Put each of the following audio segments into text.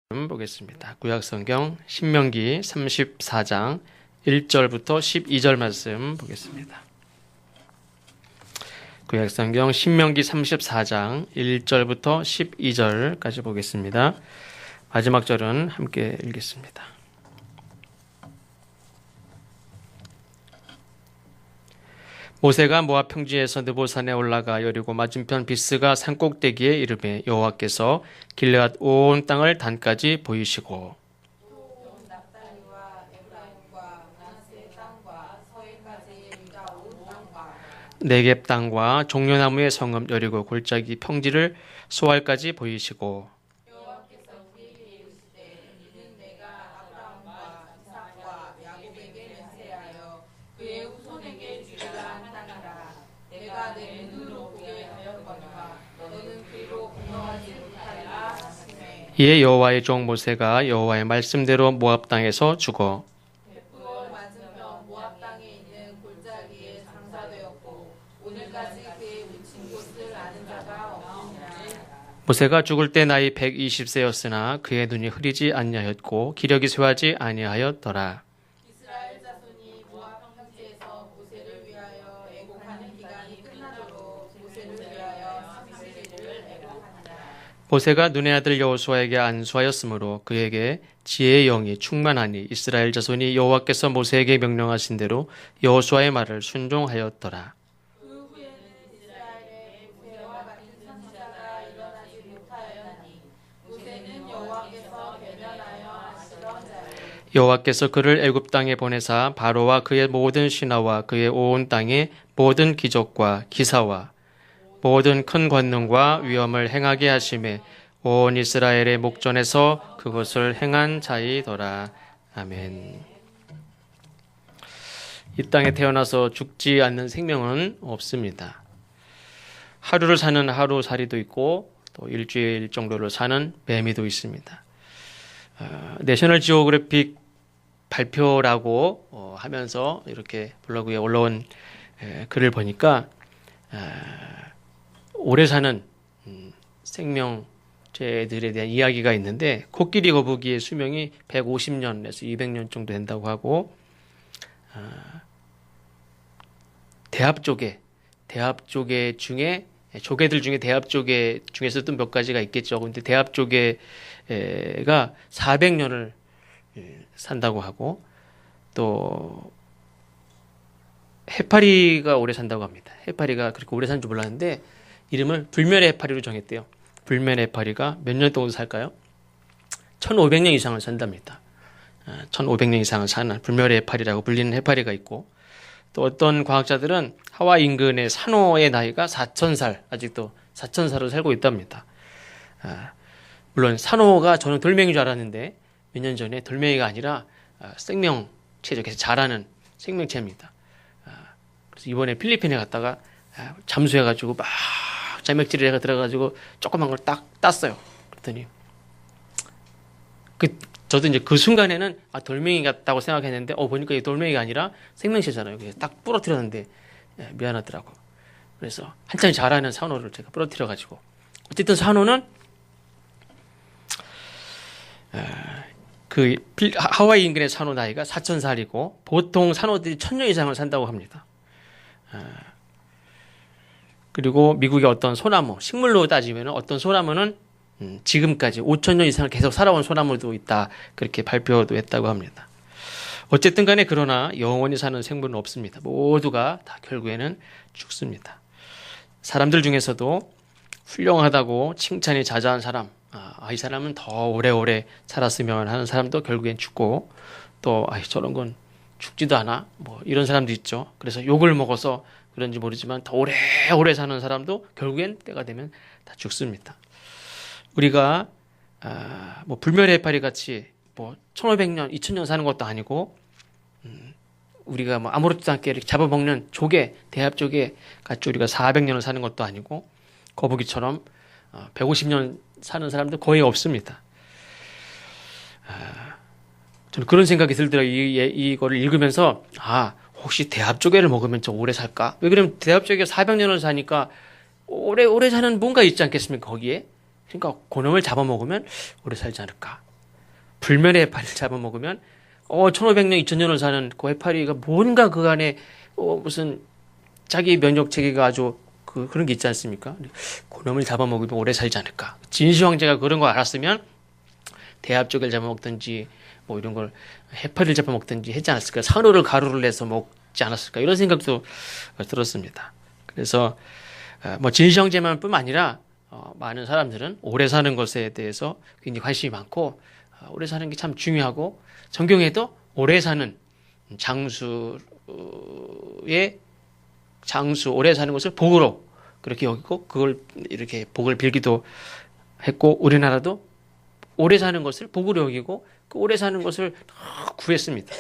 보겠습니다. 구약성경 신명기 34장 1절부터 12절 말씀 보겠습니다. 구약성경 신명기 34장 1절부터 12절까지 보겠습니다. 마지막 절은 함께 읽겠습니다. 모세가 모압 평지에서 느보산에 올라가 여리고 맞은편 비스가 산꼭대기에 이르매 여호와께서 길르앗 온 땅을 단까지 보이시고 네겝 땅과 종려나무의 성읍 여리고 골짜기 평지를 소알까지 보이시고 이에 여호와의 종 모세가 여호와의 말씀대로 모압 땅에서 죽어 모압 땅에 있는 골짜기에 장사되었고 오늘까지 그의 묻힌 곳을 아는 자가 없느니라. 모세가 죽을 때 나이 120세였으나 그의 눈이 흐리지 아니하였고 기력이 쇠하지 아니하였더라. 이스라엘 자손이 모압 평지에서 모세를 위하여 애곡하는 기간이 끝나도록 모세를 위하여 30일을 애곡하니라. 모세가 눈의 아들 여호수아에게 안수하였으므로 그에게 지혜의 영이 충만하니 이스라엘 자손이 여호와께서 모세에게 명령하신 대로 여호수아의 말을 순종하였더라. 그 후에는 이스라엘에 모세와 같은 선지자가 일어나지 못하였나니 모세는 여호와께서 배면하여 아시던 자요. 여호와께서 그를 애굽 땅에 보내사 바로와 그의 모든 신하와 그의 온 땅의 모든 기적과 기사와 모든 큰 권능과 위엄을 행하게 하심에 온 이스라엘의 목전에서 그것을 행한 자이더라. 아멘. 이 땅에 태어나서 죽지 않는 생명은 없습니다. 하루를 사는 하루살이도 있고 또 일주일 정도를 사는 매미도 있습니다. 내셔널 지오그래픽 발표라고 하면서 이렇게 블로그에 올라온 글을 보니까 오래 사는 생명체들에 대한 이야기가 있는데 코끼리 거북이의 수명이 150년에서 200년 정도 된다고 하고 대합 조개 중에 조개들 중에 대합 조개 중에서도 몇 가지가 있겠죠. 근데 대합 조개가 400년을 산다고 하고 또 해파리가 오래 산다고 합니다. 해파리가 그렇게 오래 사는 줄 몰랐는데 이름을 불멸의 해파리로 정했대요. 불멸의 해파리가 몇 년 동안 살까요? 1500년 이상을 산답니다. 1500년 이상을 사는 불멸의 해파리라고 불리는 해파리가 있고 또 어떤 과학자들은 하와이 인근의 산호의 나이가 4000살, 아직도 4000살을 살고 있답니다. 물론 산호가 저는 돌멩이인 줄 알았는데 몇 년 전에 돌멩이가 아니라 생명체죠. 그래서 자라는 생명체입니다. 그래서 이번에 필리핀에 갔다가 잠수해가지고 막 자맥질에 들어가지고 조그만 걸 딱 땄어요. 그랬더니 저도 이제 그 순간에는 돌멩이 같다고 생각했는데 보니까 이 돌멩이가 아니라 생명체잖아요. 그래서 딱 부러뜨렸는데 미안하더라고. 그래서 한참 자라는 산호를 제가 부러뜨려가지고 어쨌든 산호는 하와이 인근의 산호 나이가 4000살이고 보통 산호들이 1000년 이상을 산다고 합니다. 그리고 미국의 어떤 소나무, 식물로 따지면 어떤 소나무는 지금까지 5000년 이상을 계속 살아온 소나무도 있다. 그렇게 발표도 했다고 합니다. 어쨌든 간에 그러나 영원히 사는 생물은 없습니다. 모두가 다 결국에는 죽습니다. 사람들 중에서도 훌륭하다고 칭찬이 자자한 사람, 이 사람은 더 오래오래 살았으면 하는 사람도 결국엔 죽고 또 저런 건 죽지도 않아? 이런 사람도 있죠. 그래서 욕을 먹어서 그런지 모르지만 더 오래오래 사는 사람도 결국엔 때가 되면 다 죽습니다. 우리가 불멸의 해파리 같이 1500년, 2000년 사는 것도 아니고 우리가 아무렇지도 않게 이렇게 잡아먹는 조개, 대합 조개 같이 우리가 400년을 사는 것도 아니고 거북이처럼 150년 사는 사람도 거의 없습니다. 저는 그런 생각이 들더라고요. 이거를 읽으면서 혹시 대합조개를 먹으면 저 오래 살까? 왜 그러면 대합조개가 400년을 사니까 오래 사는 뭔가 있지 않겠습니까? 거기에. 그러니까 그놈을 잡아먹으면 오래 살지 않을까? 불면의 해파리를 잡아먹으면 1500년, 2000년을 사는 그 해파리가 뭔가 그 안에 무슨 자기 면역 체계가 아주 그런 게 있지 않습니까? 그놈을 잡아먹으면 오래 살지 않을까. 진시 황제가 그런 거 알았으면 대합족을 잡아먹든지 뭐 이런 걸 해파리를 잡아먹든지 했지 않았을까. 산호를 가루를 내서 먹지 않았을까. 이런 생각도 들었습니다. 그래서 뭐 진시 황제만 뿐만 아니라 많은 사람들은 오래 사는 것에 대해서 굉장히 관심이 많고 오래 사는 게 참 중요하고 성경에도 오래 사는 장수 오래 사는 것을 복으로 그렇게 여기고 그걸 이렇게 복을 빌기도 했고 우리나라도 오래 사는 것을 복으로 여기고 그 오래 사는 것을 구했습니다.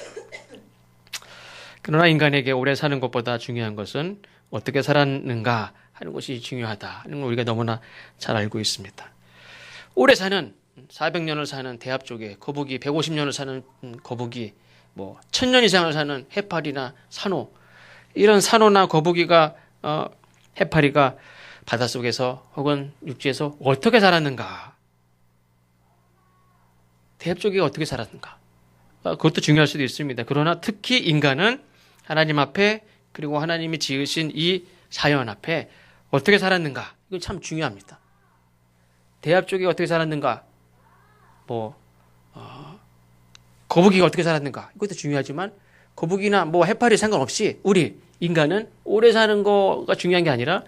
그러나 인간에게 오래 사는 것보다 중요한 것은 어떻게 살았는가 하는 것이 중요하다 하는 걸 우리가 너무나 잘 알고 있습니다. 오래 사는 400년을 사는 대합 쪽에 거북이, 150년을 사는 거북이, 뭐 1000년 이상을 사는 해파리나 산호, 이런 산호나 거북이가 해파리가 바닷속에서 혹은 육지에서 어떻게 살았는가, 대합 쪽에 어떻게 살았는가, 그것도 중요할 수도 있습니다. 그러나 특히 인간은 하나님 앞에 그리고 하나님이 지으신 이 자연 앞에 어떻게 살았는가, 이건 참 중요합니다. 대합 쪽에 어떻게 살았는가, 거북이가 어떻게 살았는가, 이것도 중요하지만 거북이나 뭐 해파리 상관없이 우리 인간은 오래 사는 거가 중요한 게 아니라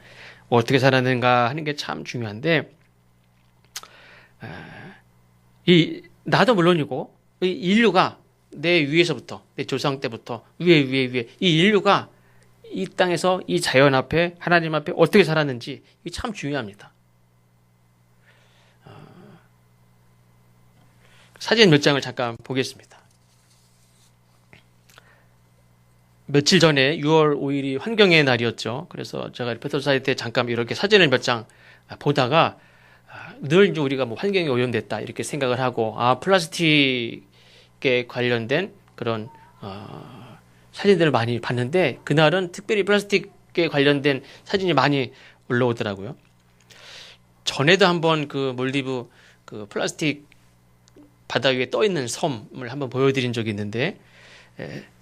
어떻게 살았는가 하는 게 참 중요한데, 나도 물론이고 이 인류가 내 위에서부터 내 조상 때부터 위에 이 인류가 이 땅에서 이 자연 앞에 하나님 앞에 어떻게 살았는지 이게 참 중요합니다. 사진 몇 장을 잠깐 보겠습니다. 며칠 전에 6월 5일이 환경의 날이었죠. 그래서 제가 리포터 사이트에 잠깐 이렇게 사진을 몇 장 보다가 늘 이제 우리가 뭐 환경이 오염됐다 이렇게 생각을 하고 플라스틱에 관련된 그런 사진들을 많이 봤는데 그날은 특별히 플라스틱에 관련된 사진이 많이 올라오더라고요. 전에도 한번 그 몰디브 그 플라스틱 바다 위에 떠 있는 섬을 한번 보여드린 적이 있는데,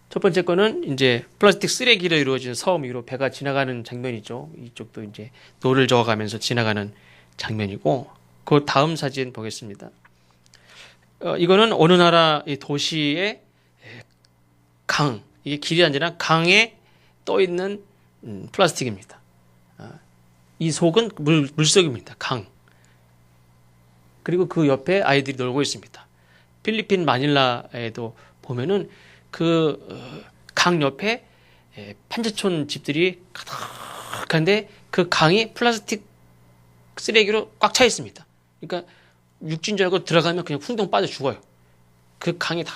첫 번째 거는 이제 플라스틱 쓰레기로 이루어진 섬 위로 배가 지나가는 장면이죠. 이쪽도 이제 노를 저어가면서 지나가는 장면이고, 그 다음 사진 보겠습니다. 이거는 어느 나라 이 도시의 강, 이게 길이 아니라 강에 떠 있는 플라스틱입니다. 이 속은 물속입니다. 강. 그리고 그 옆에 아이들이 놀고 있습니다. 필리핀 마닐라에도 보면은 그 강 옆에 판자촌 집들이 가득한데 그 강이 플라스틱 쓰레기로 꽉 차 있습니다. 그러니까 육지인 줄 알고 들어가면 그냥 풍덩 빠져 죽어요. 그 강이 다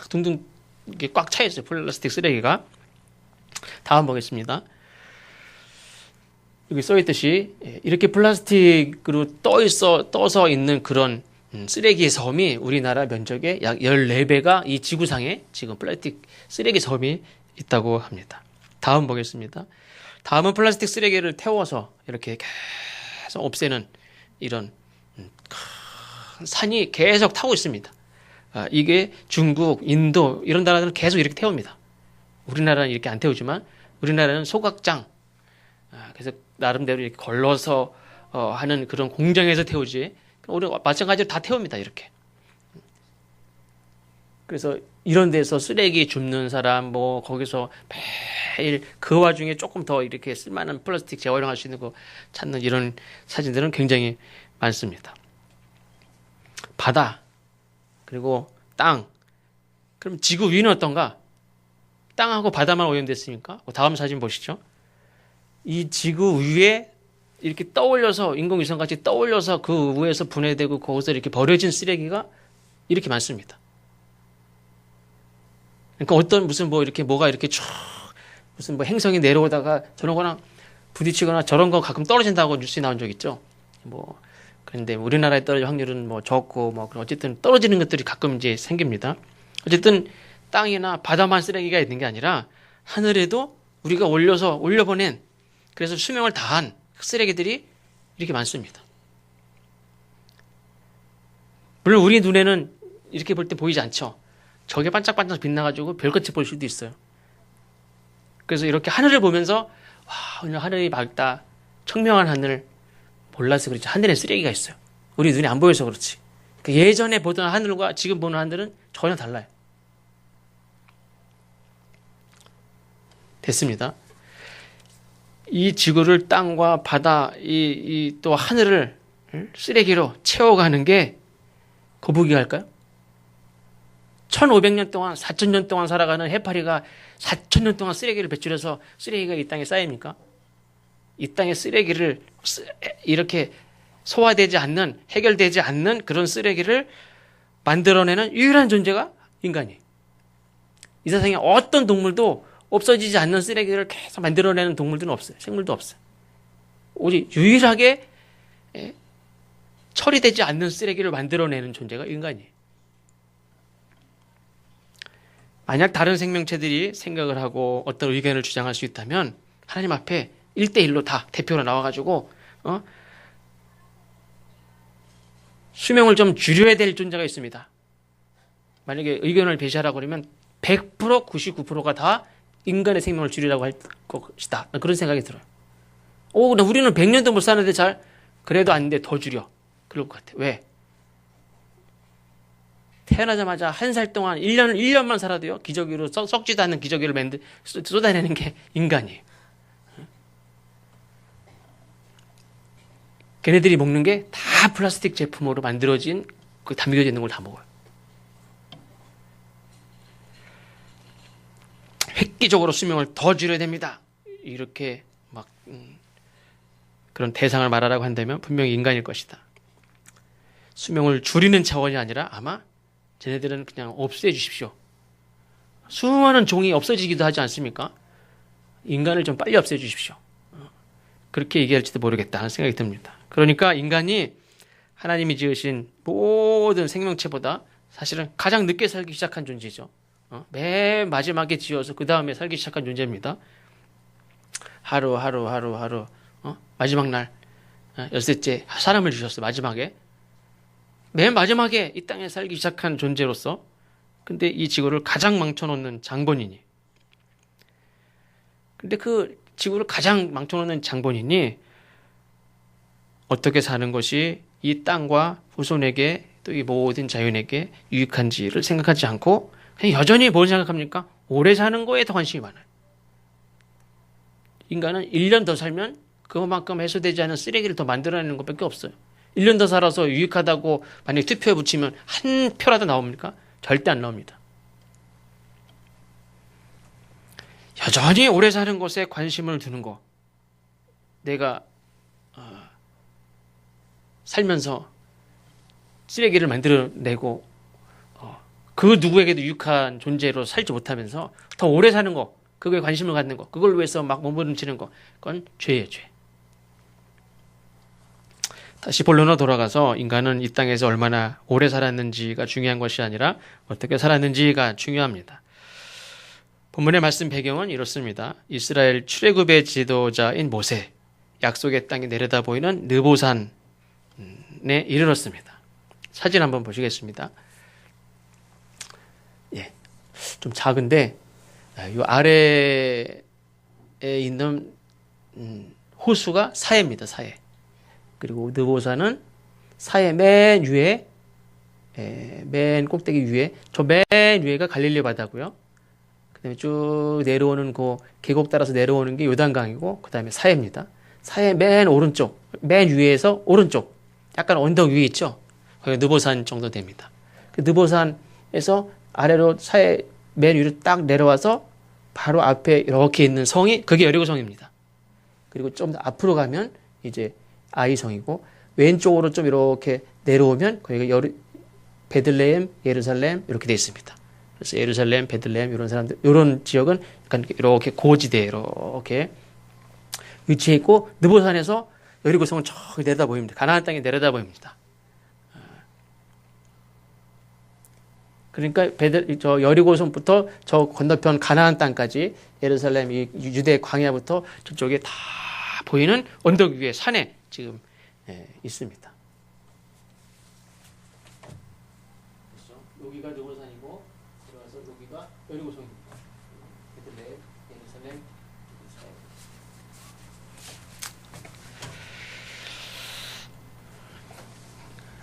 둥둥 꽉 차 있어요. 플라스틱 쓰레기가. 다음 보겠습니다. 여기 써 있듯이 이렇게 플라스틱으로 떠서 있는 그런 쓰레기 섬이 우리나라 면적의 약 14배가 이 지구상에 지금 플라스틱 쓰레기 섬이 있다고 합니다. 다음 보겠습니다. 다음은 플라스틱 쓰레기를 태워서 이렇게 계속 없애는 이런 산이 계속 타고 있습니다. 이게 중국, 인도 이런 나라들은 계속 이렇게 태웁니다. 우리나라는 이렇게 안 태우지만 우리나라는 소각장, 그래서 나름대로 이렇게 걸러서 하는 그런 공장에서 태우지. 우리 마찬가지로 다 태웁니다. 이렇게. 그래서 이런 데서 쓰레기 줍는 사람, 뭐 거기서 매일 그 와중에 조금 더 이렇게 쓸만한 플라스틱 재활용할 수 있는 거 찾는 이런 사진들은 굉장히 많습니다. 바다, 그리고 땅. 그럼 지구 위는 어떤가? 땅하고 바다만 오염됐으니까. 다음 사진 보시죠. 이 지구 위에 이렇게 떠올려서 인공위성 같이 떠올려서 그 위에서 분해되고 거기서 이렇게 버려진 쓰레기가 이렇게 많습니다. 그러니까 어떤 무슨 뭐 이렇게 뭐가 이렇게 쭉 무슨 뭐 행성이 내려오다가 저런 거랑 부딪히거나 저런 거 가끔 떨어진다고 뉴스에 나온 적 있죠. 뭐 그런데 우리나라에 떨어질 확률은 뭐 적고 뭐 어쨌든 떨어지는 것들이 가끔 이제 생깁니다. 어쨌든 땅이나 바다만 쓰레기가 있는 게 아니라 하늘에도 우리가 올려보낸 그래서 수명을 다한 쓰레기들이 이렇게 많습니다. 물론 우리 눈에는 이렇게 볼 때 보이지 않죠. 저게 반짝반짝 빛나가지고 별같이 보일 수도 있어요. 그래서 이렇게 하늘을 보면서 와, 오늘 하늘이 맑다. 청명한 하늘. 몰라서 그렇지. 하늘에 쓰레기가 있어요. 우리 눈에 안 보여서 그렇지. 예전에 보던 하늘과 지금 보는 하늘은 전혀 달라요. 됐습니다. 이 지구를 땅과 바다, 또 하늘을 쓰레기로 채워가는 게 거북이가 할까요? 1500년 동안, 4000년 동안 살아가는 해파리가 4000년 동안 쓰레기를 배출해서 쓰레기가 이 땅에 쌓입니까? 이 땅의 쓰레기를 이렇게 소화되지 않는, 해결되지 않는 그런 쓰레기를 만들어내는 유일한 존재가 인간이에요. 이 세상에 어떤 동물도 없어지지 않는 쓰레기를 계속 만들어내는 동물들은 없어요. 생물도 없어요. 오직 유일하게 처리되지 않는 쓰레기를 만들어내는 존재가 인간이에요. 만약 다른 생명체들이 생각을 하고 어떤 의견을 주장할 수 있다면 하나님 앞에 1대1로 다 대표로 나와가지고 수명을 좀 줄여야 될 존재가 있습니다. 만약에 의견을 배제하라고 그러면 100%, 99%가 다 인간의 생명을 줄이라고 할 것이다. 그런 생각이 들어요. 우리는 100년도 못 사는데 그래도 안 돼. 더 줄여. 그럴 것 같아. 왜? 태어나자마자 한 살 동안 1년만 살아도요. 기저귀로 썩지도 않는 기저귀를 쏟아내는 게 인간이에요. 걔네들이 먹는 게 다 플라스틱 제품으로 만들어진 그 담겨져 있는 걸 다 먹어요. 획기적으로 수명을 더 줄여야 됩니다. 이렇게 막 그런 대상을 말하라고 한다면 분명히 인간일 것이다. 수명을 줄이는 차원이 아니라 아마 쟤네들은 그냥 없애 주십시오. 수많은 종이 없어지기도 하지 않습니까? 인간을 좀 빨리 없애 주십시오. 그렇게 얘기할지도 모르겠다 하는 생각이 듭니다. 그러니까 인간이 하나님이 지으신 모든 생명체보다 사실은 가장 늦게 살기 시작한 존재죠. 맨 마지막에 지어서 그 다음에 살기 시작한 존재입니다. 하루 마지막 날 열셋째 사람을 주셨어. 마지막에 맨 마지막에 이 땅에 살기 시작한 존재로서 근데 이 지구를 가장 망쳐놓는 장본인이 근데 그 지구를 가장 망쳐놓는 장본인이 어떻게 사는 것이 이 땅과 후손에게 또 이 모든 자연에게 유익한지를 생각하지 않고 그냥 여전히 뭘 생각합니까? 오래 사는 거에 더 관심이 많아요. 인간은 1년 더 살면 그만큼 해소되지 않은 쓰레기를 더 만들어내는 것밖에 없어요. 1년 더 살아서 유익하다고 만약에 투표에 붙이면 한 표라도 나옵니까? 절대 안 나옵니다. 여전히 오래 사는 것에 관심을 두는 거. 내가 살면서 쓰레기를 만들어내고 그 누구에게도 유익한 존재로 살지 못하면서 더 오래 사는 거, 그거에 관심을 갖는 거, 그걸 위해서 막 몸부림치는 거, 그건 죄예요, 죄. 다시 본론으로 돌아가서 인간은 이 땅에서 얼마나 오래 살았는지가 중요한 것이 아니라 어떻게 살았는지가 중요합니다. 본문의 말씀 배경은 이렇습니다. 이스라엘 출애굽의 지도자인 모세, 약속의 땅에 내려다 보이는 느보산에 이르렀습니다. 사진 한번 보시겠습니다. 예, 좀 작은데 이 아래에 있는 호수가 사해입니다. 사해. 그리고 느보산은 사해 맨 위에 맨 꼭대기 위에 저 맨 위에가 갈릴리 바다고요. 그다음에 쭉 내려오는 그 계곡 따라서 내려오는 게 요단강이고 그다음에 사해입니다. 사해 맨 오른쪽 맨 위에서 오른쪽 약간 언덕 위에 있죠. 거기가 느보산 정도 됩니다. 그 느보산에서 아래로 사해 맨 위로 딱 내려와서 바로 앞에 이렇게 있는 성이 그게 여리고성입니다. 그리고 좀 더 앞으로 가면 이제 아이성이고 왼쪽으로 좀 이렇게 내려오면 거기가 베들레헴, 예루살렘 이렇게 되어 있습니다. 그래서 예루살렘, 베들레헴 이런 사람들 이런 지역은 약간 이렇게 고지대에 이렇게 위치해 있고 느보산에서 여리고성은 저기 내려다 보입니다. 가나안 땅에 내려다 보입니다. 그러니까 저 여리고성부터 저 건너편 가나안 땅까지 예루살렘 이 유대 광야부터 저쪽에 다 보이는 언덕 위에 산에 지금 있습니다. 여기가 느보산이고 들어가서 여기가 여리고성입니다. 베들레헴, 예루살렘, 이스라엘.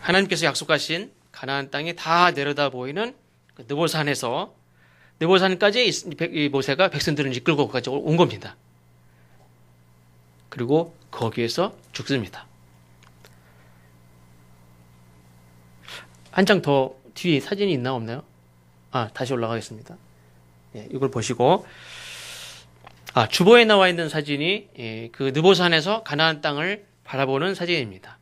하나님께서 약속하신 가나안 땅이 다 내려다 보이는 느보산에서 느보산까지 이 모세가 백성들을 이끌고 가지 온 겁니다. 그리고 거기에서 죽습니다. 한 장 더 뒤에 사진이 있나 없나요? 다시 올라가겠습니다. 예, 이걸 보시고 주보에 나와 있는 사진이 그 느보산에서 가나안 땅을 바라보는 사진입니다.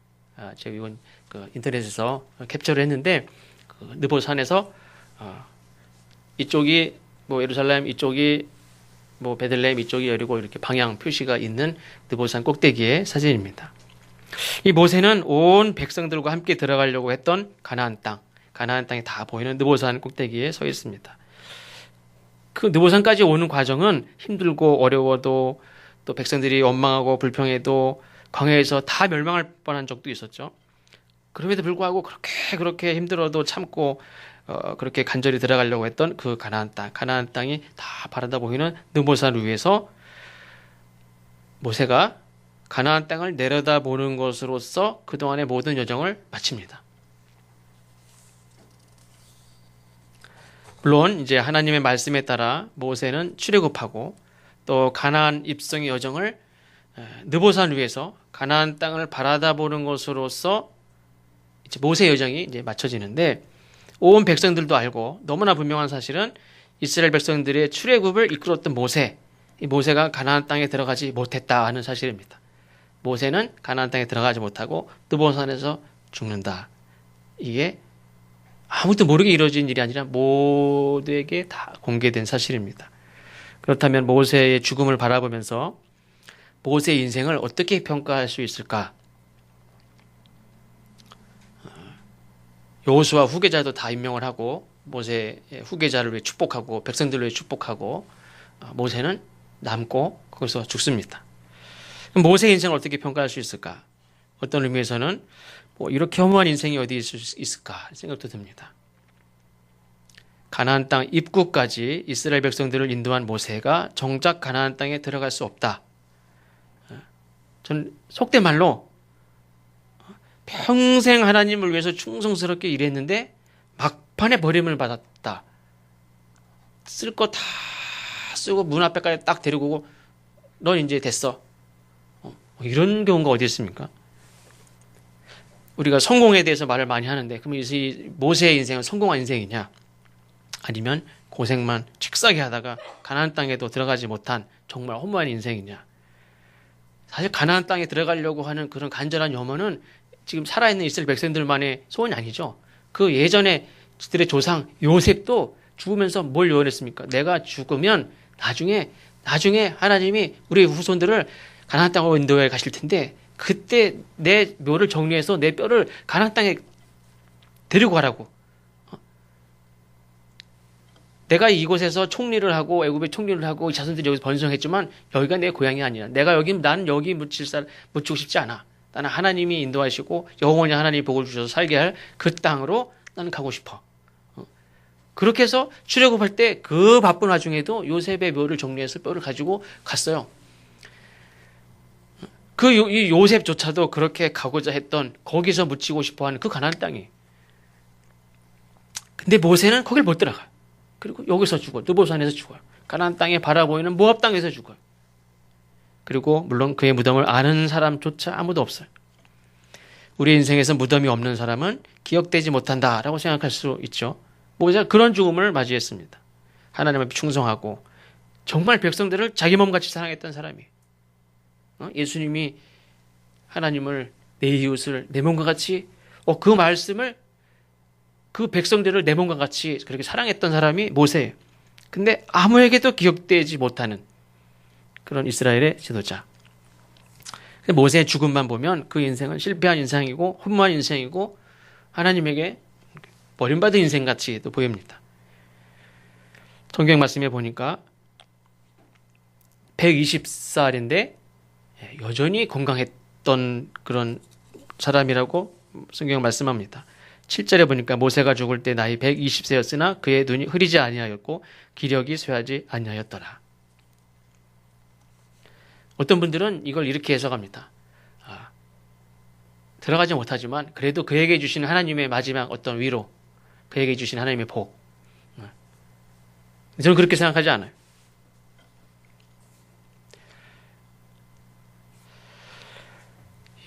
제가 이건 그 인터넷에서 캡처를 했는데 그 느보산에서 이쪽이 뭐 예루살렘, 이쪽이 뭐 베들레헴, 이쪽이 여리고 이렇게 방향 표시가 있는 느보산 꼭대기의 사진입니다. 이 모세는 온 백성들과 함께 들어가려고 했던 가나안 땅이 다 보이는 느보산 꼭대기에 서 있습니다. 그 느보산까지 오는 과정은 힘들고 어려워도 또 백성들이 원망하고 불평해도 광야에서 다 멸망할 뻔한 적도 있었죠. 그럼에도 불구하고 그렇게 힘들어도 참고 그렇게 간절히 들어가려고 했던 그 가나안 땅이 다 바라다 보이는 느보산 위에서 모세가 가나안 땅을 내려다보는 것으로서 그동안의 모든 여정을 마칩니다. 물론 이제 하나님의 말씀에 따라 모세는 출애굽하고 또 가나안 입성의 여정을 느보산 위에서 가나안 땅을 바라다보는 것으로서 이제 모세 여정이 이제 맞춰지는데 온 백성들도 알고 너무나 분명한 사실은 이스라엘 백성들의 출애굽을 이끌었던 이 모세가 가나안 땅에 들어가지 못했다 하는 사실입니다. 모세는 가나안 땅에 들어가지 못하고 느보산에서 죽는다. 이게 아무도 모르게 이루어진 일이 아니라 모두에게 다 공개된 사실입니다. 그렇다면 모세의 죽음을 바라보면서 모세의 인생을 어떻게 평가할 수 있을까? 여호수아 후계자도 다 임명을 하고 모세의 후계자를 위해 축복하고 백성들을 위해 축복하고 모세는 남고 거기서 죽습니다. 그럼 모세의 인생을 어떻게 평가할 수 있을까? 어떤 의미에서는 이렇게 허무한 인생이 어디 있을 수 있을까 생각도 듭니다. 가나안 땅 입구까지 이스라엘 백성들을 인도한 모세가 정작 가나안 땅에 들어갈 수 없다. 전 속된 말로 평생 하나님을 위해서 충성스럽게 일했는데 막판에 버림을 받았다. 쓸 거 다 쓰고 문 앞에까지 딱 데리고 오고 넌 이제 됐어. 이런 경우가 어디 있습니까? 우리가 성공에 대해서 말을 많이 하는데 그럼 이 모세의 인생은 성공한 인생이냐? 아니면 고생만 칙싸게 하다가 가나안 땅에도 들어가지 못한 정말 허무한 인생이냐? 사실 가나안 땅에 들어가려고 하는 그런 간절한 염원은 지금 살아있는 이스라엘 백성들만의 소원이 아니죠. 그 예전에 그들의 조상 요셉도 죽으면서 뭘 요원했습니까? 내가 죽으면 나중에 하나님이 우리 후손들을 가나안 땅으로 인도해 가실 텐데 그때 내 묘를 정리해서 내 뼈를 가나안 땅에 데리고 가라고. 내가 이곳에서 총리를 하고 애굽에 총리를 하고 자손들이 여기서 번성했지만 여기가 내 고향이 아니야. 나는 여기 묻히고 싶지 않아. 나는 하나님이 인도하시고 영원히 하나님이 복을 주셔서 살게 할 그 땅으로 나는 가고 싶어. 그렇게 해서 출애굽할 때 그 바쁜 와중에도 요셉의 묘를 정리해서 뼈를 가지고 갔어요. 이 요셉조차도 그렇게 가고자 했던 거기서 묻히고 싶어하는 그 가나안 땅이. 근데 모세는 거길 못 들어가. 그리고 여기서 죽어요. 느보산에서 죽어요. 가나안 땅에 바라보이는 모압 땅에서 죽어요. 그리고 물론 그의 무덤을 아는 사람조차 아무도 없어요. 우리 인생에서 무덤이 없는 사람은 기억되지 못한다라고 생각할 수 있죠. 모세가 그런 죽음을 맞이했습니다. 하나님 앞에 충성하고 정말 백성들을 자기 몸같이 사랑했던 사람이. 예수님이 하나님을 내 이웃을 내 몸과 같이 그 말씀을 그 백성들을 내 몸과 같이 그렇게 사랑했던 사람이 모세예요. 근데 아무에게도 기억되지 못하는 그런 이스라엘의 지도자. 모세의 죽음만 보면 그 인생은 실패한 인생이고 허무한 인생이고 하나님에게 버림받은 인생같이 또 보입니다. 성경 말씀에 보니까 120살인데 여전히 건강했던 그런 사람이라고 성경 말씀합니다. 7절에 보니까 모세가 죽을 때 나이 120세였으나 그의 눈이 흐리지 아니하였고 기력이 쇠하지 아니하였더라. 어떤 분들은 이걸 이렇게 해석합니다. 들어가지 못하지만 그래도 그에게 주시는 하나님의 마지막 어떤 위로, 그에게 주신 하나님의 복. 저는 그렇게 생각하지 않아요.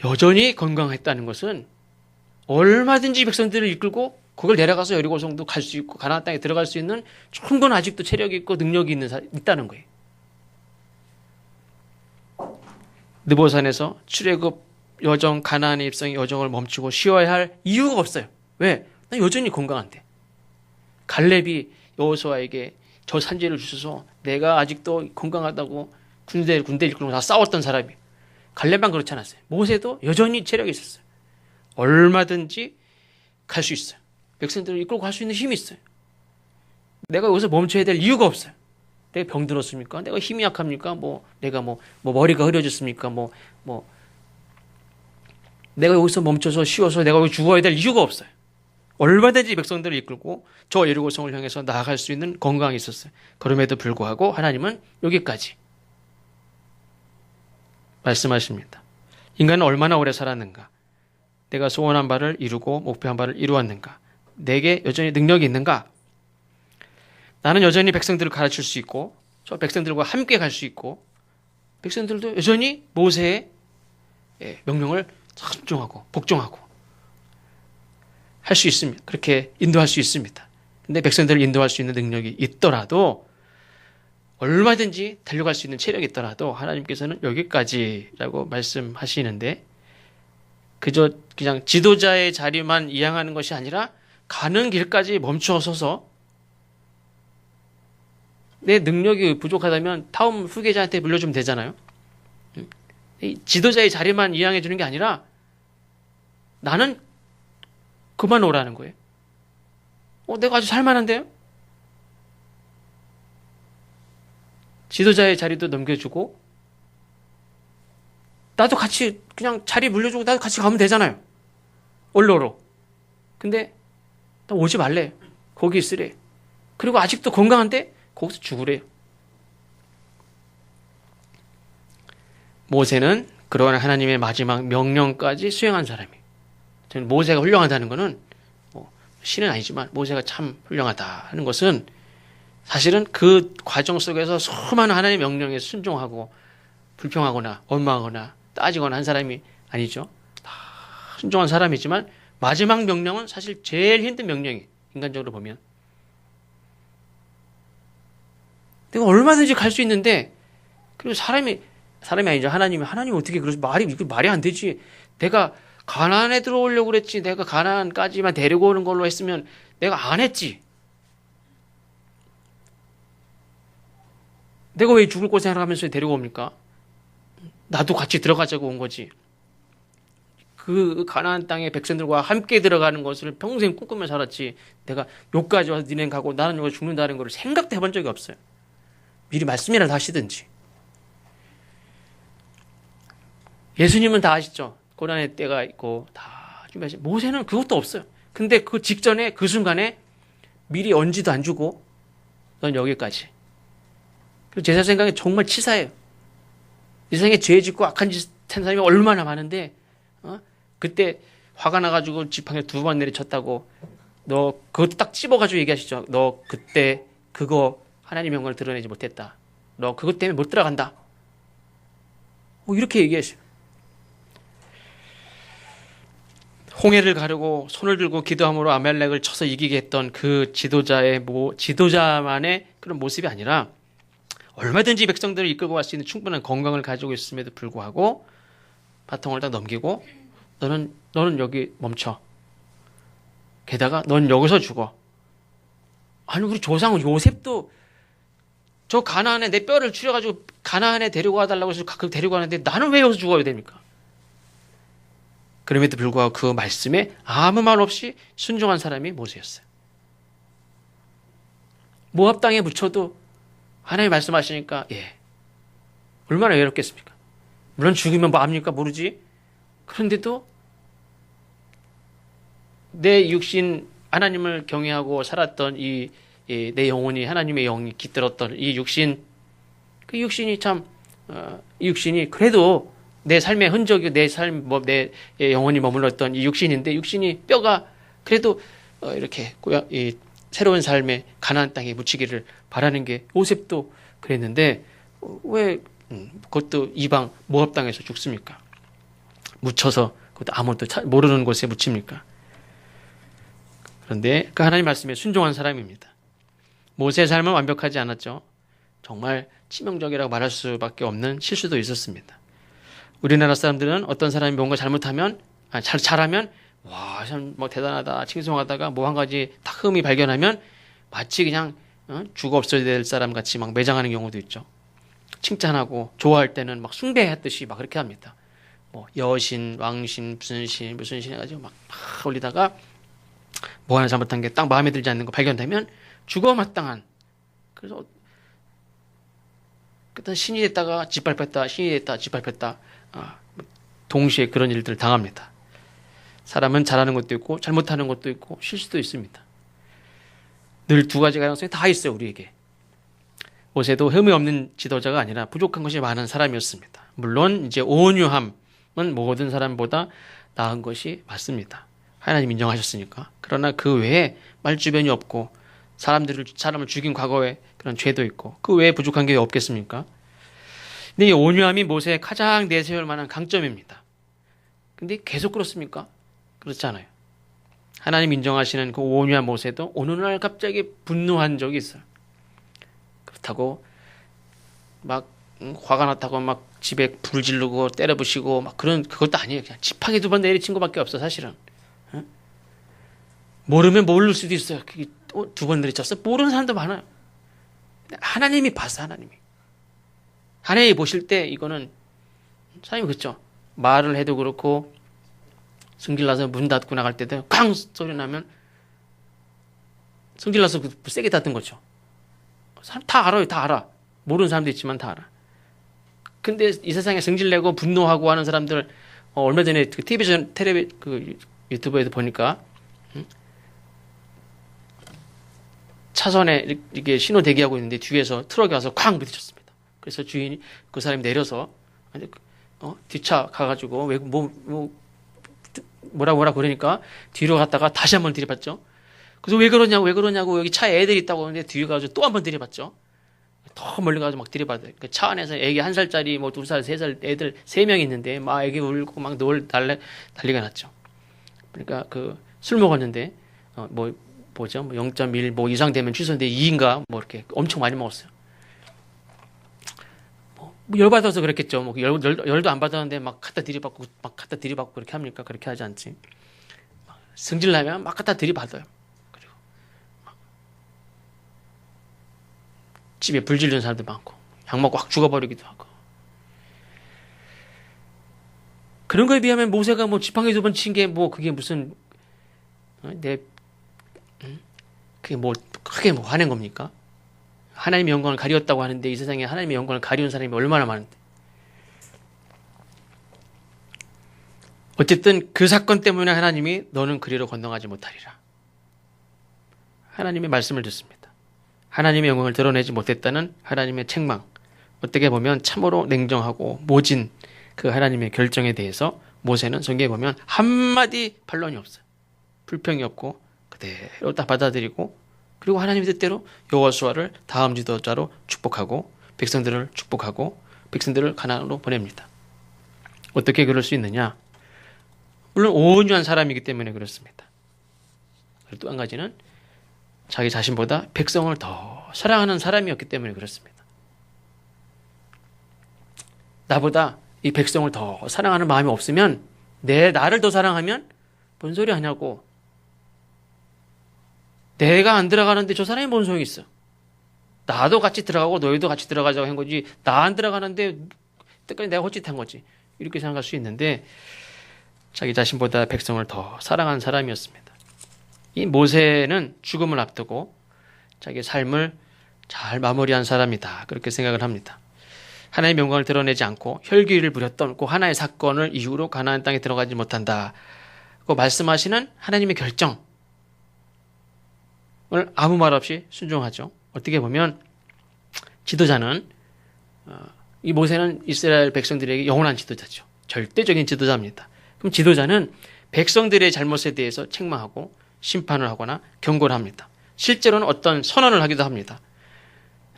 여전히 건강했다는 것은 얼마든지 백성들을 이끌고 그걸 내려가서 여리고성도 갈 수 있고 가나안 땅에 들어갈 수 있는 충분한 아직도 체력이 있고 능력이 있다는 거예요. 느보산에서 출애굽 여정 가나안의 입성의 여정을 멈추고 쉬어야 할 이유가 없어요. 왜? 난 여전히 건강한데. 갈렙이 여호수아에게 저 산지를 주셔서 내가 아직도 건강하다고 군대 이끌고 다 싸웠던 사람이. 갈렙만 그렇지 않았어요. 모세도 여전히 체력이 있었어요. 얼마든지 갈 수 있어요. 백성들을 이끌고 갈 수 있는 힘이 있어요. 내가 여기서 멈춰야 될 이유가 없어요. 내가 병들었습니까? 내가 힘이 약합니까? 내가 머리가 흐려졌습니까? 내가 여기서 멈춰서 쉬어서 내가 여기 죽어야 될 이유가 없어요. 얼마든지 백성들을 이끌고 저 여리고성을 향해서 나아갈 수 있는 건강이 있었어요. 그럼에도 불구하고 하나님은 여기까지 말씀하십니다. 인간은 얼마나 오래 살았는가? 내가 소원한 바를 이루고 목표한 바를 이루었는가? 내게 여전히 능력이 있는가? 나는 여전히 백성들을 가르칠 수 있고 저 백성들과 함께 갈 수 있고 백성들도 여전히 모세의 명령을 순종하고 복종하고 할 수 있습니다. 그렇게 인도할 수 있습니다. 근데 백성들을 인도할 수 있는 능력이 있더라도 얼마든지 달려갈 수 있는 체력이 있더라도 하나님께서는 여기까지라고 말씀하시는데 그저 그냥 지도자의 자리만 이양하는 것이 아니라 가는 길까지 멈춰서서 내 능력이 부족하다면 다음 후계자한테 물려주면 되잖아요. 이 지도자의 자리만 이양해 주는 게 아니라 나는 그만 오라는 거예요. 내가 아주 살만한데요? 지도자의 자리도 넘겨주고 나도 같이 그냥 자리 물려주고 나도 같이 가면 되잖아요. 원로로. 근데 나 오지 말래. 거기 있으래. 그리고 아직도 건강한데 거기서 죽으래요. 모세는 그러한 하나님의 마지막 명령까지 수행한 사람이에요. 저는 모세가 훌륭하다는 것은 신은 아니지만 모세가 참 훌륭하다 하는 것은 사실은 그 과정 속에서 수많은 하나님의 명령에 순종하고 불평하거나 원망하거나 따지거나 한 사람이 아니죠. 다 순종한 사람이지만 마지막 명령은 사실 제일 힘든 명령이에요. 인간적으로 보면. 내가 얼마든지 갈 수 있는데 그리고 사람이 아니죠. 하나님이 어떻게 그러지? 말이 안 되지. 내가 가나안에 들어오려고 그랬지. 내가 가나안까지만 데리고 오는 걸로 했으면 내가 안 했지. 내가 왜 죽을 고생을 하면서 데리고 옵니까? 나도 같이 들어가자고 온 거지. 그 가나안 땅의 백성들과 함께 들어가는 것을 평생 꿈꾸며 살았지. 내가 여기까지 와서 니네 가고 나는 여기 죽는다는 걸 생각도 해본 적이 없어요. 미리 말씀이라도 하시든지. 예수님은 다 아시죠? 고난의 때가 있고 다 준비하시. 모세는 그것도 없어요. 근데 그 직전에 그 순간에 미리 언지도 안 주고 넌 여기까지. 그리고 제 생각에 정말 치사해요. 이 세상에 죄 짓고 악한 짓 한 사람이 얼마나 많은데 그때 화가 나가지고 지팡이 2번 내리쳤다고 너 그것도 딱 찝어가지고 얘기하시죠. 너 그때 그거 하나님의 영광을 드러내지 못했다. 너 그것 때문에 못 들어간다. 이렇게 얘기하시죠. 홍해를 가르고 손을 들고 기도함으로 아말렉을 쳐서 이기게 했던 그 지도자만의 그런 모습이 아니라 얼마든지 백성들을 이끌고 갈 수 있는 충분한 건강을 가지고 있음에도 불구하고 바통을 딱 넘기고 너는 여기 멈춰. 게다가 넌 여기서 죽어. 아니 우리 조상 요셉도 저 가나안에 내 뼈를 추려가지고 가나안에 데리고 달라고 해서 가끔 데리고 가는데 나는 왜 여기서 죽어야 됩니까? 그럼에도 불구하고 그 말씀에 아무 말 없이 순종한 사람이 모세였어요. 모압 땅에 묻혀도 하나님 말씀하시니까 얼마나 외롭겠습니까? 물론 죽으면 뭐 합니까? 모르지. 그런데도 내 육신 하나님을 경외하고 살았던 내 영혼이 하나님의 영이 깃들었던 이 육신, 그 육신이 참 이 육신이 그래도 내 삶의 흔적이 내 삶, 내 영혼이 머물렀던 이 육신인데 육신이 뼈가 그래도 이렇게 이 새로운 삶의 가나안 땅에 묻히기를 바라는 게 요셉도 그랬는데 왜 그것도 이방 모압 땅에서 죽습니까? 묻혀서 그것도 아무것도 모르는 곳에 묻힙니까? 그런데 그 하나님 말씀에 순종한 사람입니다. 모세의 삶은 완벽하지 않았죠. 정말 치명적이라고 말할 수밖에 없는 실수도 있었습니다. 우리나라 사람들은 어떤 사람이 뭔가 잘못하면 잘하면 와, 참 뭐 대단하다, 칭송하다가 뭐 한 가지 딱 흠이 발견하면 마치 그냥 죽어 없어야 될 사람 같이 막 매장하는 경우도 있죠. 칭찬하고 좋아할 때는 막 숭배했듯이 막 그렇게 합니다. 뭐 여신, 왕신, 무슨 신 해가지고 막 올리다가 뭐 하나 잘못한 게 딱 마음에 들지 않는 거 발견되면 죽어 마땅한, 그래서 그때 신이 됐다가 짓밟혔다, 신이 됐다 짓밟혔다, 동시에 그런 일들을 당합니다. 사람은 잘하는 것도 있고 잘못하는 것도 있고 실수도 있습니다. 늘 두 가지 가능성이 다 있어요, 우리에게. 모세도 흠이 없는 지도자가 아니라 부족한 것이 많은 사람이었습니다. 물론 이제 온유함은 모든 사람보다 나은 것이 맞습니다. 하나님 인정하셨으니까. 그러나 그 외에 말주변이 없고 사람을 죽인 과거에 그런 죄도 있고 그 외에 부족한 게 없겠습니까? 근데 이 온유함이 모세의 가장 내세울 만한 강점입니다. 근데 계속 그렇습니까? 그렇지 않아요. 하나님 인정하시는 그 온유한 모세도 어느 날 갑자기 분노한 적이 있어요. 그렇다고 막 화가 났다고 막 집에 불 지르고 때려 부시고 막 그것도 아니에요. 그냥 지팡이 2번 내리친 것밖에 없어, 사실은. 응? 모르면 모를 수도 있어요. 2번 내리쳤어? 모르는 사람도 많아요. 하나님이 봤어, 하나님이 보실 때 이거는 사람이 그렇죠. 말을 해도 그렇고 성질나서 문 닫고 나갈 때도 쾅 소리 나면 성질나서 세게 닫은 거죠. 사람 다 알아요. 다 알아. 모르는 사람도 있지만 다 알아. 근데 이 세상에 성질내고 분노하고 하는 사람들 얼마 전에 그 유튜브에도 보니까 차선에 이렇게 신호 대기하고 있는데 뒤에서 트럭이 와서 쾅 부딪혔습니다. 그래서 주인이 그 사람이 내려서 뒷차 가가지고 뭐라 그러니까 뒤로 갔다가 다시 한번 들이받죠. 그래서 왜 그러냐고 여기 차에 애들이 있다고 하는데 뒤에 가서 또 한번 들이받죠. 더 멀리 가서 막 들이받아요. 그 차 안에서 애기 1살짜리 2살 3살 애들 3명 있는데 막 애기 울고 막 난리가 났죠. 그러니까 술 먹었는데 0.1 이상 되면 취소인데 2인가 이렇게 엄청 많이 먹었어요. 열받아서 그랬겠죠. 열도 안 받았는데 막 갖다 들이받고 그렇게 합니까? 그렇게 하지 않지. 성질나면 막 갖다 들이받아요. 그리고 집에 불 지르는 사람도 많고 약 먹고 확 죽어버리기도 하고. 그런 거에 비하면 모세가 지팡이 2번 친 게 그게 무슨 그게 크게 화낸 겁니까? 하나님의 영광을 가리웠다고 하는데 이 세상에 하나님의 영광을 가리운 사람이 얼마나 많은데. 어쨌든 그 사건 때문에 하나님이 너는 그리로 건너가지 못하리라. 하나님의 말씀을 듣습니다. 하나님의 영광을 드러내지 못했다는 하나님의 책망. 어떻게 보면 참으로 냉정하고 모진 그 하나님의 결정에 대해서 모세는 성경에 보면 한마디 반론이 없어요. 불평이 없고 그대로 다 받아들이고 그리고 하나님의 뜻대로 여호수아를 다음 지도자로 축복하고 백성들을 축복하고 백성들을 가나안으로 보냅니다. 어떻게 그럴 수 있느냐? 물론 온유한 사람이기 때문에 그렇습니다. 그리고 또 한 가지는 자기 자신보다 백성을 더 사랑하는 사람이었기 때문에 그렇습니다. 나보다 이 백성을 더 사랑하는 마음이 없으면 나를 더 사랑하면 뭔 소리 하냐고. 내가 안 들어가는데 저 사람이 뭔 소용이 있어. 나도 같이 들어가고 너희도 같이 들어가자고 한 거지. 나 안 들어가는데 때까지 내가 헛짓한 거지. 이렇게 생각할 수 있는데 자기 자신보다 백성을 더 사랑한 사람이었습니다. 이 모세는 죽음을 앞두고 자기 삶을 잘 마무리한 사람이다. 그렇게 생각을 합니다. 하나님의 영광을 드러내지 않고 혈기를 부렸던 그 하나의 사건을 이후로 가나안 땅에 들어가지 못한다고 말씀하시는 하나님의 결정을 아무 말 없이 순종하죠. 어떻게 보면 지도자는 이 모세는 이스라엘 백성들에게 영원한 지도자죠. 절대적인 지도자입니다. 그럼 지도자는 백성들의 잘못에 대해서 책망하고 심판을 하거나 경고를 합니다. 실제로는 어떤 선언을 하기도 합니다.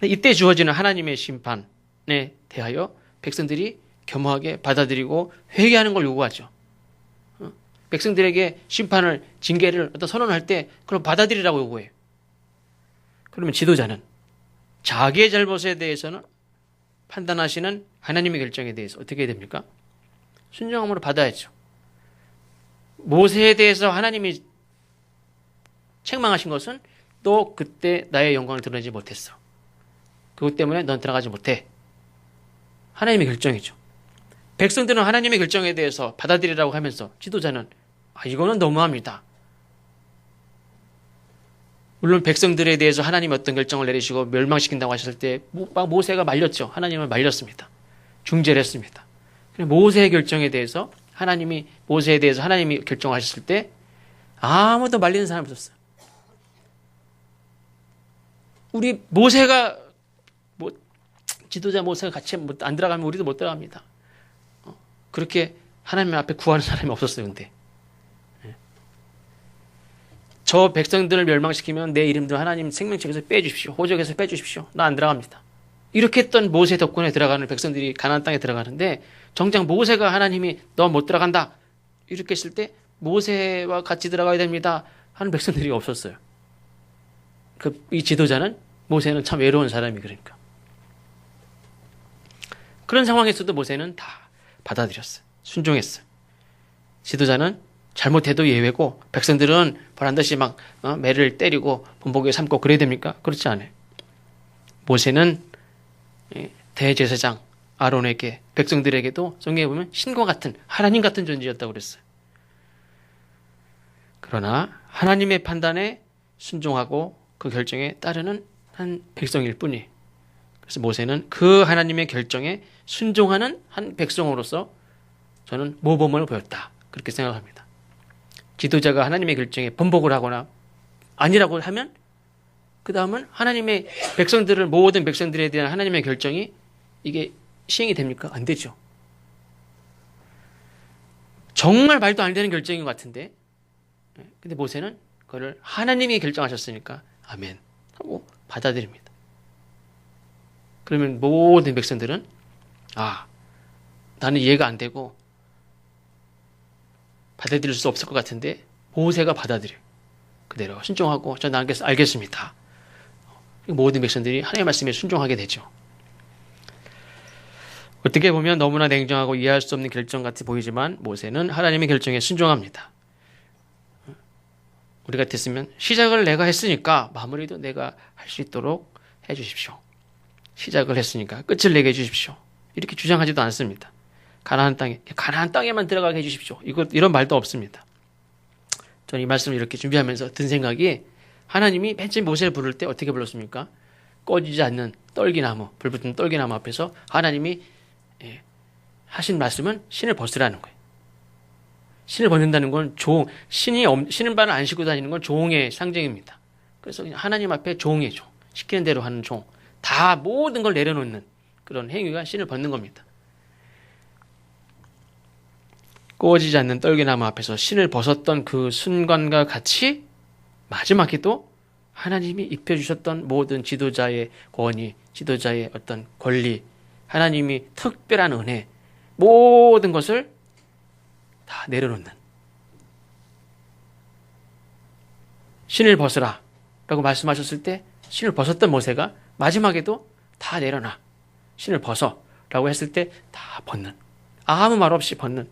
이때 주어지는 하나님의 심판에 대하여 백성들이 겸허하게 받아들이고 회개하는 걸 요구하죠. 백성들에게 심판을, 징계를 어떤 선언을 할 때 그걸 받아들이라고 요구해요. 그러면 지도자는 자기의 잘못에 대해서는 판단하시는 하나님의 결정에 대해서 어떻게 해야 됩니까? 순종함으로 받아야죠. 모세에 대해서 하나님이 책망하신 것은 너 그때 나의 영광을 드러내지 못했어. 그것 때문에 넌 들어가지 못해. 하나님의 결정이죠. 백성들은 하나님의 결정에 대해서 받아들이라고 하면서 지도자는 이거는 너무합니다. 물론 백성들에 대해서 하나님이 어떤 결정을 내리시고 멸망시킨다고 하셨을 때 모세가 말렸죠. 하나님을 말렸습니다. 중재를 했습니다. 모세의 결정에 대해서 모세에 대해서 하나님이 결정하셨을 때 아무도 말리는 사람이 없었어요. 우리 모세가 지도자 모세가 같이 안 들어가면 우리도 못 들어갑니다. 그렇게 하나님 앞에 구하는 사람이 없었어요. 근데 저 백성들을 멸망시키면 내 이름도 하나님 생명책에서 빼주십시오. 호적에서 빼주십시오. 나 안 들어갑니다. 이렇게 했던 모세 덕분에 들어가는 백성들이 가나안 땅에 들어가는데 정작 모세가 하나님이 너 못 들어간다 이렇게 했을 때 모세와 같이 들어가야 됩니다 하는 백성들이 없었어요. 이 지도자는 모세는 참 외로운 사람이 그러니까. 그런 상황에서도 모세는 다 받아들였어요. 순종했어요. 지도자는 잘못해도 예외고 백성들은 보란듯이 막 매를 때리고 본보기에 삼고 그래야 됩니까? 그렇지 않아요. 모세는 대제사장 아론에게 백성들에게도 성경에 보면 신과 같은 하나님 같은 존재였다고 그랬어요. 그러나 하나님의 판단에 순종하고 그 결정에 따르는 한 백성일 뿐이에요. 그래서 모세는 그 하나님의 결정에 순종하는 한 백성으로서 저는 모범을 보였다. 그렇게 생각합니다. 지도자가 하나님의 결정에 번복을 하거나 아니라고 하면 그 다음은 하나님의 모든 백성들에 대한 하나님의 결정이 이게 시행이 됩니까? 안 되죠. 정말 말도 안 되는 결정인 것 같은데 근데 모세는 그거를 하나님이 결정하셨으니까 아멘 하고 받아들입니다. 그러면 모든 백성들은 나는 이해가 안 되고 받아들일 수 없을 것 같은데 모세가 받아들여요. 그대로 순종하고 저는 알겠습니다. 모든 백성들이 하나님의 말씀에 순종하게 되죠. 어떻게 보면 너무나 냉정하고 이해할 수 없는 결정 같이 보이지만 모세는 하나님의 결정에 순종합니다. 우리 같았으면 시작을 내가 했으니까 마무리도 내가 할 수 있도록 해 주십시오. 시작을 했으니까 끝을 내게 해주십시오. 이렇게 주장하지도 않습니다. 가나안 땅에만 들어가게 해주십시오. 이런 말도 없습니다. 저는 이 말씀을 이렇게 준비하면서 든 생각이 하나님이 맨 처음 모세를 부를 때 어떻게 불렀습니까? 꺼지지 않는 떨기나무, 불붙은 떨기나무 앞에서 하나님이 하신 말씀은 신을 벗으라는 거예요. 신을 벗는다는 건 신발을 안 신고 다니는 건 종의 상징입니다. 그래서 하나님 앞에 종이에요. 종. 시키는 대로 하는 종. 다 모든 걸 내려놓는 그런 행위가 신을 벗는 겁니다. 꺼지지 않는 떨기나무 앞에서 신을 벗었던 그 순간과 같이 마지막에도 하나님이 입혀주셨던 모든 지도자의 권위, 지도자의 어떤 권리, 하나님이 특별한 은혜, 모든 것을 다 내려놓는 신을 벗으라 라고 말씀하셨을 때 신을 벗었던 모세가 마지막에도 다 내려놔 신을 벗어 라고 했을 때 다 벗는 아무 말 없이 벗는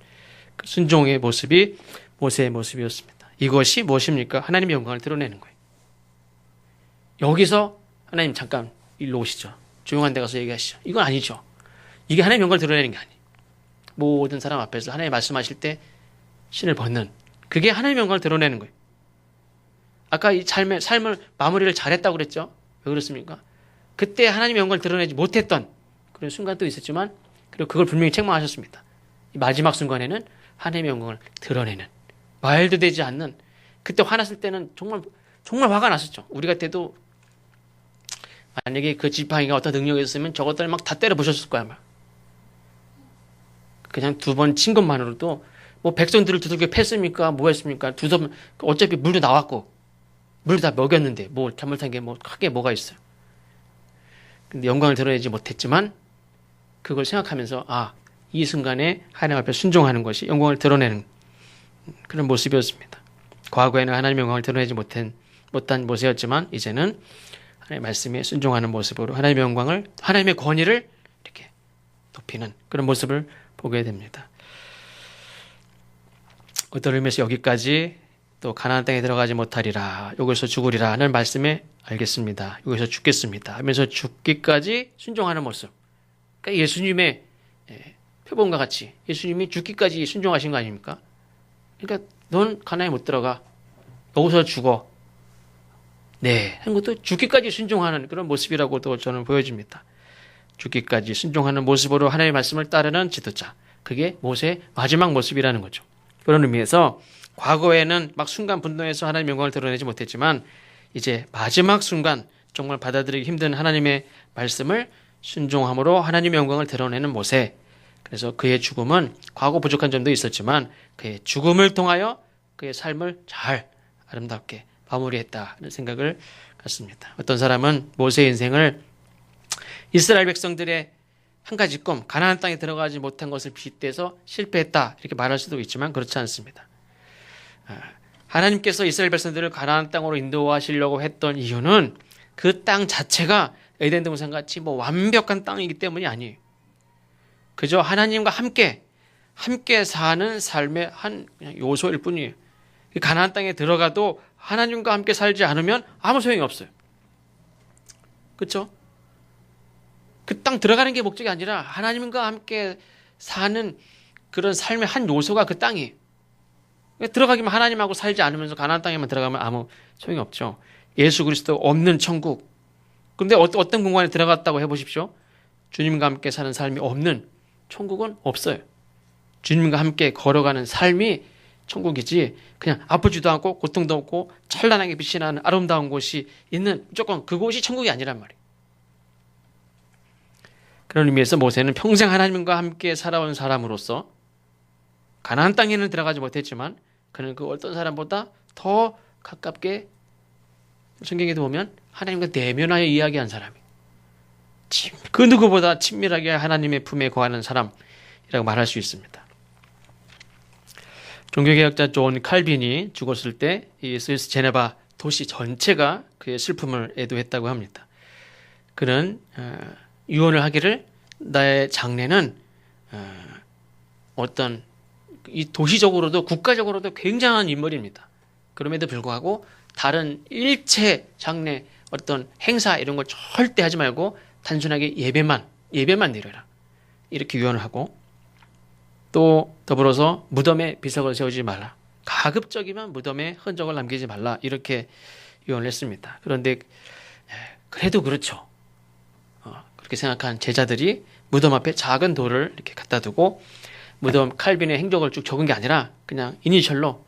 그 순종의 모습이 모세의 모습이었습니다. 이것이 무엇입니까? 하나님의 영광을 드러내는 거예요. 여기서 하나님 잠깐 일로 오시죠. 조용한 데 가서 얘기하시죠. 이건 아니죠. 이게 하나님의 영광을 드러내는 게 아니에요. 모든 사람 앞에서 하나님 말씀하실 때 신을 벗는 그게 하나님의 영광을 드러내는 거예요. 아까 이 삶을 마무리를 잘했다고 그랬죠. 왜 그렇습니까? 그때 하나님의 영광을 드러내지 못했던 그런 순간도 있었지만 그리고 그걸 분명히 책망하셨습니다. 이 마지막 순간에는 하나님의 영광을 드러내는 말도 되지 않는, 그때 화났을 때는 정말 정말 화가 났었죠. 우리 같아도 만약에 그 지팡이가 어떤 능력이 있었으면 저것들 막 다 때려 부셨을 거야 아마. 그냥 2번 친 것만으로도 뭐 백성들을 두들겨 팼습니까? 뭐 했습니까? 어차피 물도 나왔고 물도 다 먹였는데 뭐 잘못한 게 뭐 크게 뭐가 있어요. 근데 영광을 드러내지 못했지만 그걸 생각하면서 이 순간에 하나님 앞에 순종하는 것이 영광을 드러내는 그런 모습이었습니다. 과거에는 하나님의 영광을 드러내지 못한 모습이었지만 이제는 하나님의 말씀에 순종하는 모습으로 하나님의 영광을, 하나님의 권위를 이렇게 높이는 그런 모습을 보게 됩니다. 어떤 의미에서 여기까지 또 가나안 땅에 들어가지 못하리라, 여기서 죽으리라 하는 말씀에 알겠습니다. 여기서 죽겠습니다 하면서 죽기까지 순종하는 모습. 그러니까 예수님의 표본과 같이 예수님이 죽기까지 순종하신 거 아닙니까? 그러니까 넌 가나안에 못 들어가. 여기서 죽어. 네, 한 것도 죽기까지 순종하는 그런 모습이라고도 저는 보여집니다. 죽기까지 순종하는 모습으로 하나님의 말씀을 따르는 지도자. 그게 모세의 마지막 모습이라는 거죠. 그런 의미에서 과거에는 막 순간 분노해서 하나님의 영광을 드러내지 못했지만 이제 마지막 순간 정말 받아들이기 힘든 하나님의 말씀을 순종함으로 하나님의 영광을 드러내는 모세. 그래서 그의 죽음은 과거 부족한 점도 있었지만 그의 죽음을 통하여 그의 삶을 잘 아름답게 마무리했다는 생각을 갖습니다. 어떤 사람은 모세의 인생을 이스라엘 백성들의 한 가지 꿈, 가나안 땅에 들어가지 못한 것을 빗대서 실패했다 이렇게 말할 수도 있지만 그렇지 않습니다. 하나님께서 이스라엘 백성들을 가나안 땅으로 인도하시려고 했던 이유는 그 땅 자체가 에덴 동산 같이 뭐 완벽한 땅이기 때문이 아니에요. 그저 하나님과 함께 사는 삶의 한 그냥 요소일 뿐이에요. 가나안 땅에 들어가도 하나님과 함께 살지 않으면 아무 소용이 없어요. 그렇죠? 그 땅 들어가는 게 목적이 아니라 하나님과 함께 사는 그런 삶의 한 요소가 그 땅이에요. 들어가기만 하나님하고 살지 않으면서 가나안 땅에만 들어가면 아무 소용이 없죠. 예수 그리스도 없는 천국. 근데 어떤 공간에 들어갔다고 해보십시오. 주님과 함께 사는 삶이 없는 천국은 없어요. 주님과 함께 걸어가는 삶이 천국이지 그냥 아프지도 않고 고통도 없고 찬란하게 빛이 나는 아름다운 곳이 있는 무조건 그곳이 천국이 아니란 말이에요. 그런 의미에서 모세는 평생 하나님과 함께 살아온 사람으로서 가나안 땅에는 들어가지 못했지만 그는 그 어떤 사람보다 더 가깝게 성경에도 보면 하나님과 내면하여 이야기한 사람이에요. 그 누구보다 친밀하게 하나님의 품에 거하는 사람이라고 말할 수 있습니다. 종교개혁자 존 칼빈이 죽었을 때 이 스위스 제네바 도시 전체가 그의 슬픔을 애도했다고 합니다. 그는 유언을 하기를 나의 장례는 어떤 이 도시적으로도 국가적으로도 굉장한 인물입니다. 그럼에도 불구하고 다른 일체 장례 어떤 행사 이런 걸 절대 하지 말고 단순하게 예배만 드려라. 이렇게 유언을 하고 또 더불어서 무덤에 비석을 세우지 말라. 가급적이면 무덤에 흔적을 남기지 말라. 이렇게 유언을 했습니다. 그런데 그래도 그렇죠. 그렇게 생각한 제자들이 무덤 앞에 작은 돌을 이렇게 갖다 두고 무덤 칼빈의 행적을 쭉 적은 게 아니라 그냥 이니셜로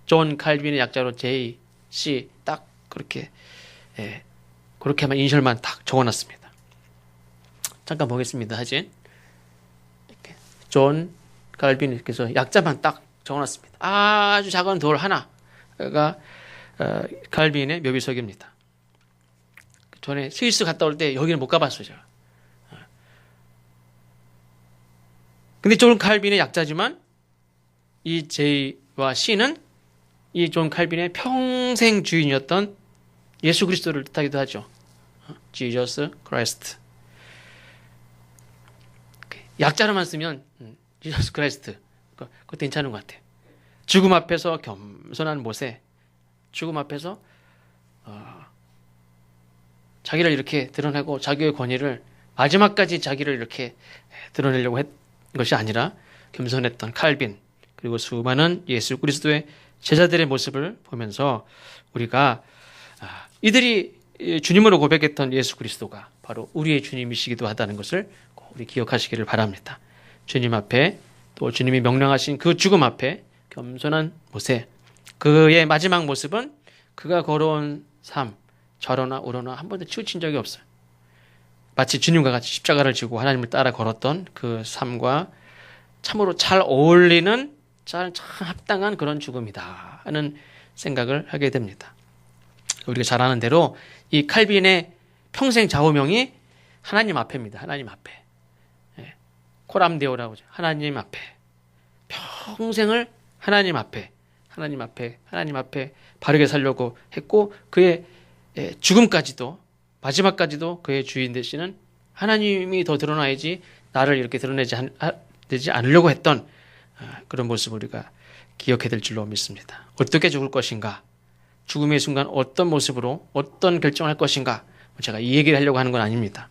존 칼빈의 약자로 JC 딱 그렇게 그렇게만 이니셜만 딱 적어놨습니다. 잠깐 보겠습니다. 사진. 이렇게 존 칼빈 이렇게 해서 약자만 딱 적어놨습니다. 아주 작은 돌 하나가 칼빈의 묘비석입니다. 전에 스위스 갔다 올 때 여기는 못 가봤어요. 제가. 근데 존 칼빈의 약자지만 이 J와 C는 이 존 칼빈의 평생 주인이었던 예수 그리스도를 뜻하기도 하죠. Jesus Christ. 약자로만 쓰면 Jesus Christ. 그것도 괜찮은 것 같아요. 죽음 앞에서 겸손한 모세. 죽음 앞에서 자기를 이렇게 드러내고 자기의 권위를 마지막까지 자기를 이렇게 드러내려고 했던 것이 아니라 겸손했던 칼빈 그리고 수많은 예수 그리스도의 제자들의 모습을 보면서 우리가 이들이 주님으로 고백했던 예수 그리스도가 바로 우리의 주님이시기도 하다는 것을 꼭 우리 기억하시기를 바랍니다. 주님 앞에 또 주님이 명령하신 그 죽음 앞에 겸손한 모세. 그의 마지막 모습은 그가 걸어온 삶, 저러나 우러나 한 번도 치우친 적이 없어요. 마치 주님과 같이 십자가를 지고 하나님을 따라 걸었던 그 삶과 참으로 잘 어울리는 참 합당한 그런 죽음이다 하는 생각을 하게 됩니다. 우리가 잘 아는 대로 이 칼빈의 평생 좌우명이 하나님 앞에입니다. 하나님 앞에. 코람데오라고 하죠. 하나님 앞에. 평생을 하나님 앞에 바르게 살려고 했고 그의 죽음까지도 마지막까지도 그의 주인 되시는 하나님이 더 드러나야지 나를 이렇게 되지 않으려고 했던 그런 모습을 우리가 기억해야 될 줄로 믿습니다. 어떻게 죽을 것인가? 죽음의 순간 어떤 모습으로 어떤 결정을 할 것인가? 제가 이 얘기를 하려고 하는 건 아닙니다.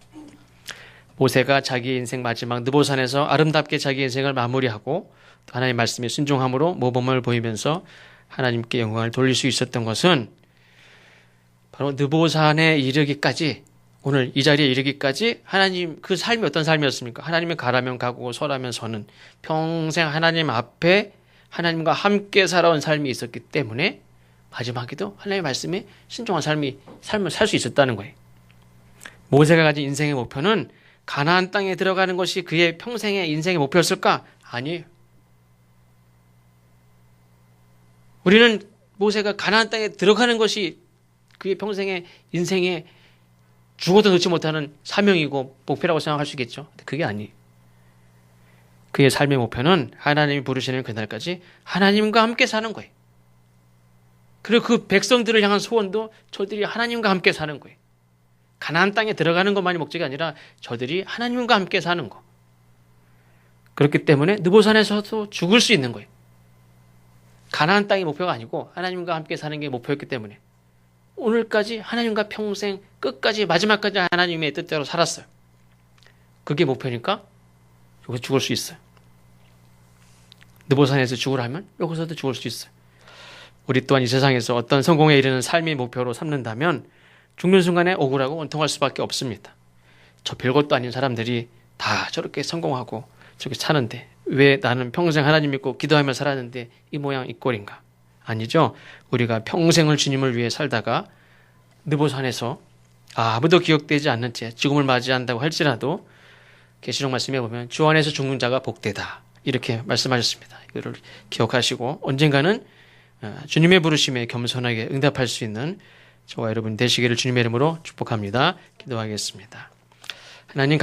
모세가 자기 인생 마지막 느보산에서 아름답게 자기 인생을 마무리하고 또 하나님의 말씀에 순종함으로 모범을 보이면서 하나님께 영광을 돌릴 수 있었던 것은 바로 느보산에 이르기까지 오늘 이 자리에 이르기까지 하나님 그 삶이 어떤 삶이었습니까? 하나님의 가라면 가고 서라면 서는 평생 하나님 앞에 하나님과 함께 살아온 삶이 있었기 때문에 마지막에도 하나님의 말씀에 신중한 삶을 살 수 있었다는 거예요. 모세가 가진 인생의 목표는 가나안 땅에 들어가는 것이 그의 평생의 인생의 목표였을까? 아니에요. 우리는 모세가 가나안 땅에 들어가는 것이 그의 평생의 인생에 죽어도 넣지 못하는 사명이고 목표라고 생각할 수 있겠죠. 그게 아니에요. 그의 삶의 목표는 하나님이 부르시는 그날까지 하나님과 함께 사는 거예요. 그리고 그 백성들을 향한 소원도 저들이 하나님과 함께 사는 거예요. 가나안 땅에 들어가는 것만이 목적이 아니라 저들이 하나님과 함께 사는 거. 그렇기 때문에 느보산에서도 죽을 수 있는 거예요. 가나안 땅이 목표가 아니고 하나님과 함께 사는 게 목표였기 때문에 오늘까지 하나님과 평생 끝까지 마지막까지 하나님의 뜻대로 살았어요. 그게 목표니까 여기서 죽을 수 있어요. 느보산에서 죽으라면 여기서도 죽을 수 있어요. 우리 또한 이 세상에서 어떤 성공에 이르는 삶의 목표로 삼는다면 죽는 순간에 억울하고 원통할 수밖에 없습니다. 저 별것도 아닌 사람들이 다 저렇게 성공하고 저렇게 사는데 왜 나는 평생 하나님 믿고 기도하며 살았는데 이 모양 이 꼴인가? 아니죠. 우리가 평생을 주님을 위해 살다가 느보산에서 아무도 기억되지 않는 채 죽음을 맞이한다고 할지라도 계시록 말씀에 보면 주 안에서 죽는 자가 복되다 이렇게 말씀하셨습니다. 이거를 기억하시고 언젠가는 주님의 부르심에 겸손하게 응답할 수 있는 저와 여러분 되시기를 주님의 이름으로 축복합니다. 기도하겠습니다. 하나님